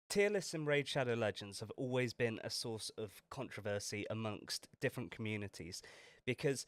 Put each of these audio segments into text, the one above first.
Tier lists in Raid Shadow Legends have always been a source of controversy amongst different communities because,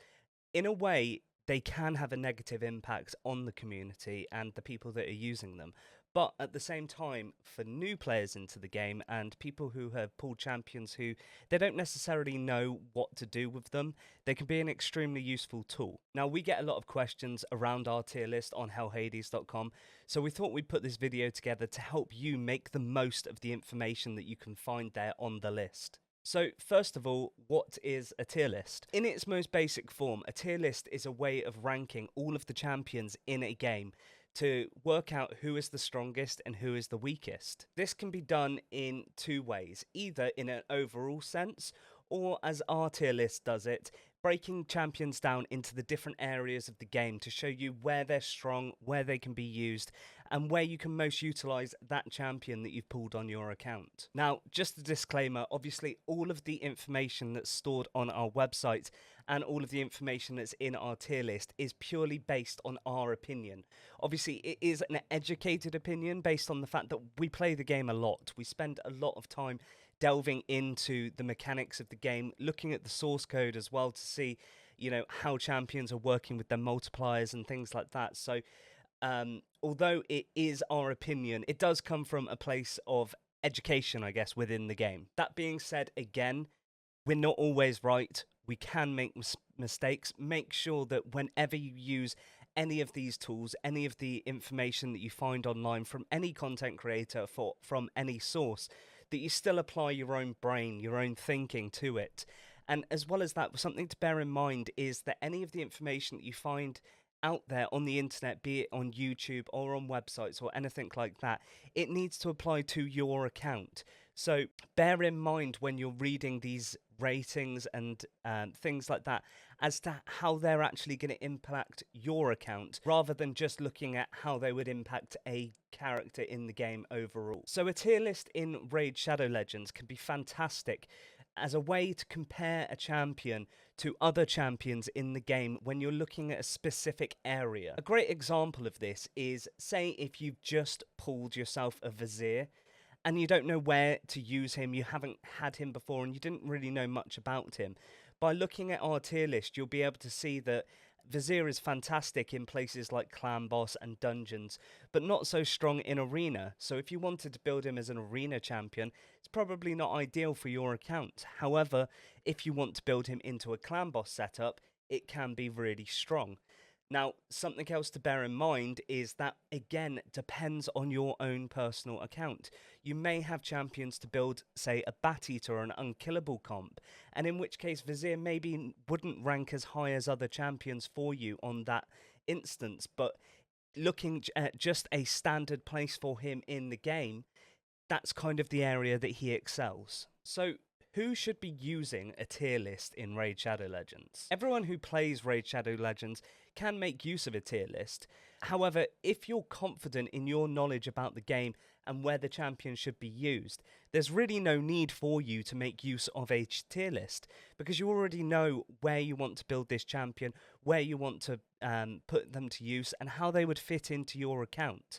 in a way, they can have a negative impact on the community and the people that are using them. But at the same time, for new players into the game and people who have pulled champions who they don't necessarily know what to do with them, they can be an extremely useful tool. Now, we get a lot of questions around our tier list on HellHades.com, so we thought we'd put this video together to help you make the most of the information that you can find there on the list. So, first of all, what is a tier list? In its most basic form, a tier list is a way of ranking all of the champions in a game to work out who is the strongest and who is the weakest. This can be done in two ways, either in an overall sense, or as our tier list does it, breaking champions down into the different areas of the game to show you where they're strong, where they can be used, and where you can most utilize that champion that you've pulled on your account. Now, just a disclaimer, obviously all of the information that's stored on our website and all of the information that's in our tier list is purely based on our opinion. Obviously, it is an educated opinion based on the fact that we play the game a lot. We spend a lot of time delving into the mechanics of the game, looking at the source code as well to see, how champions are working with their multipliers and things like that. So, although it is our opinion, it does come from a place of education, I guess, within the game. That being said, again, we're not always right. We can make mistakes. Make sure that whenever you use any of these tools, any of the information that you find online from any content creator from any source, that you still apply your own brain, your own thinking to it. And as well as that, something to bear in mind is that any of the information that you find out there on the internet, be it on YouTube or on websites or anything like that, it needs to apply to your account. So bear in mind when you're reading these ratings and things like that as to how they're actually going to impact your account rather than just looking at how they would impact a character in the game overall. So a tier list in Raid Shadow Legends can be fantastic as a way to compare a champion to other champions in the game when you're looking at a specific area. A great example of this is, say, if you've just pulled yourself a Vizier and you don't know where to use him, you haven't had him before and you didn't really know much about him. By looking at our tier list, you'll be able to see that Vizier is fantastic in places like Clan Boss and Dungeons, but not so strong in Arena. So if you wanted to build him as an Arena champion, it's probably not ideal for your account. However, if you want to build him into a Clan Boss setup, it can be really strong. Now, something else to bear in mind is that, again, depends on your own personal account. You may have champions to build, say, a Bat-Eater or an unkillable comp, and in which case Vizier maybe wouldn't rank as high as other champions for you on that instance, but looking at just a standard place for him in the game, that's kind of the area that he excels. So, who should be using a tier list in Raid Shadow Legends? Everyone who plays Raid Shadow Legends can make use of a tier list. However, if you're confident in your knowledge about the game and where the champion should be used, there's really no need for you to make use of a tier list because you already know where you want to build this champion, where you want to put them to use, and how they would fit into your account.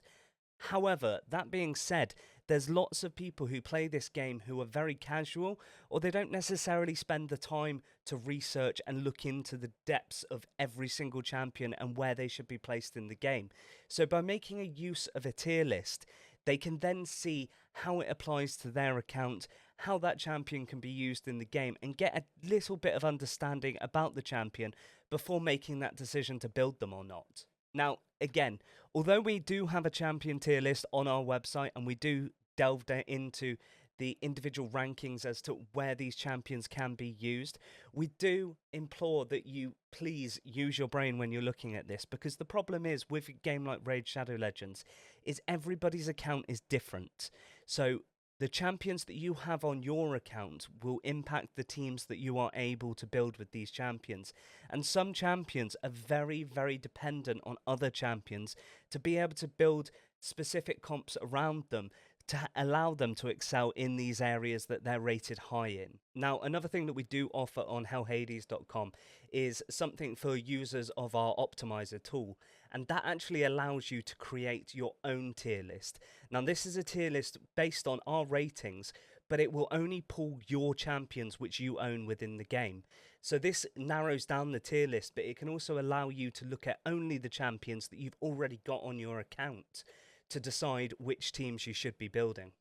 However, that being said, there's lots of people who play this game who are very casual, or they don't necessarily spend the time to research and look into the depths of every single champion and where they should be placed in the game. So by making a use of a tier list, they can then see how it applies to their account, how that champion can be used in the game, and get a little bit of understanding about the champion before making that decision to build them or not. Now, again, although we do have a champion tier list on our website and we do delve into the individual rankings as to where these champions can be used, we do implore that you please use your brain when you're looking at this, because the problem is with a game like Raid Shadow Legends is everybody's account is different. So the champions that you have on your account will impact the teams that you are able to build with these champions. And some champions are very, very dependent on other champions to be able to build specific comps around them to allow them to excel in these areas that they're rated high in. Now, another thing that we do offer on HellHades.com is something for users of our optimizer tool, and that actually allows you to create your own tier list. Now, this is a tier list based on our ratings, but it will only pull your champions which you own within the game. So this narrows down the tier list, but it can also allow you to look at only the champions that you've already got on your account to decide which teams you should be building.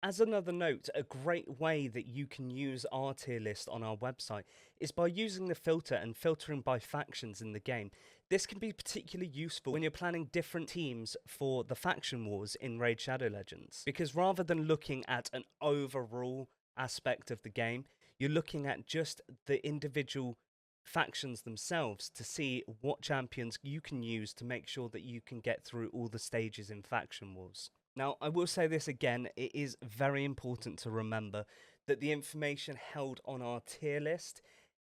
As another note, a great way that you can use our tier list on our website is by using the filter and filtering by factions in the game. This can be particularly useful when you're planning different teams for the faction wars in Raid Shadow Legends, because rather than looking at an overall aspect of the game, you're looking at just the individual factions themselves to see what champions you can use to make sure that you can get through all the stages in faction wars. Now, I will say this again, it is very important to remember that the information held on our tier list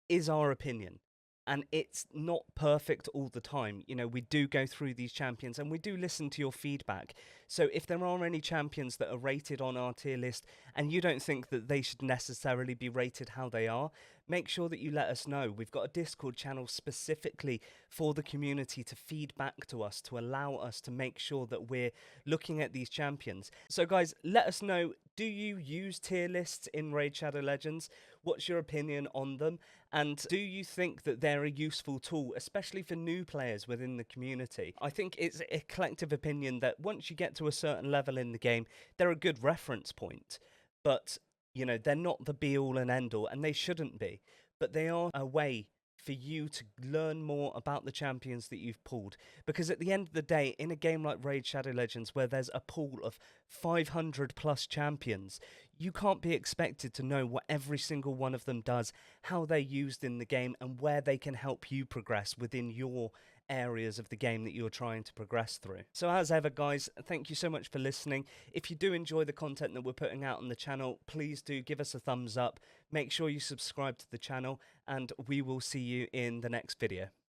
is our opinion. And it's not perfect all the time. You know, we do go through these champions and we do listen to your feedback. So if there are any champions that are rated on our tier list and you don't think that they should necessarily be rated how they are, make sure that you let us know. We've got a Discord channel specifically for the community to feed back to us, to allow us to make sure that we're looking at these champions. So guys, let us know, do you use tier lists in Raid Shadow Legends? What's your opinion on them? And do you think that they're a useful tool, especially for new players within the community? I think it's a collective opinion that once you get to a certain level in the game, they're a good reference point. But, you know, they're not the be-all and end-all, and they shouldn't be. But they are a way for you to learn more about the champions that you've pulled. Because at the end of the day, in a game like Raid Shadow Legends, where there's a pool of 500 plus champions, you can't be expected to know what every single one of them does, how they're used in the game, and where they can help you progress within your areas of the game that you're trying to progress through. So as ever, guys, thank you so much for listening. If you do enjoy the content that we're putting out on the channel, please do give us a thumbs up. Make sure you subscribe to the channel, and we will see you in the next video.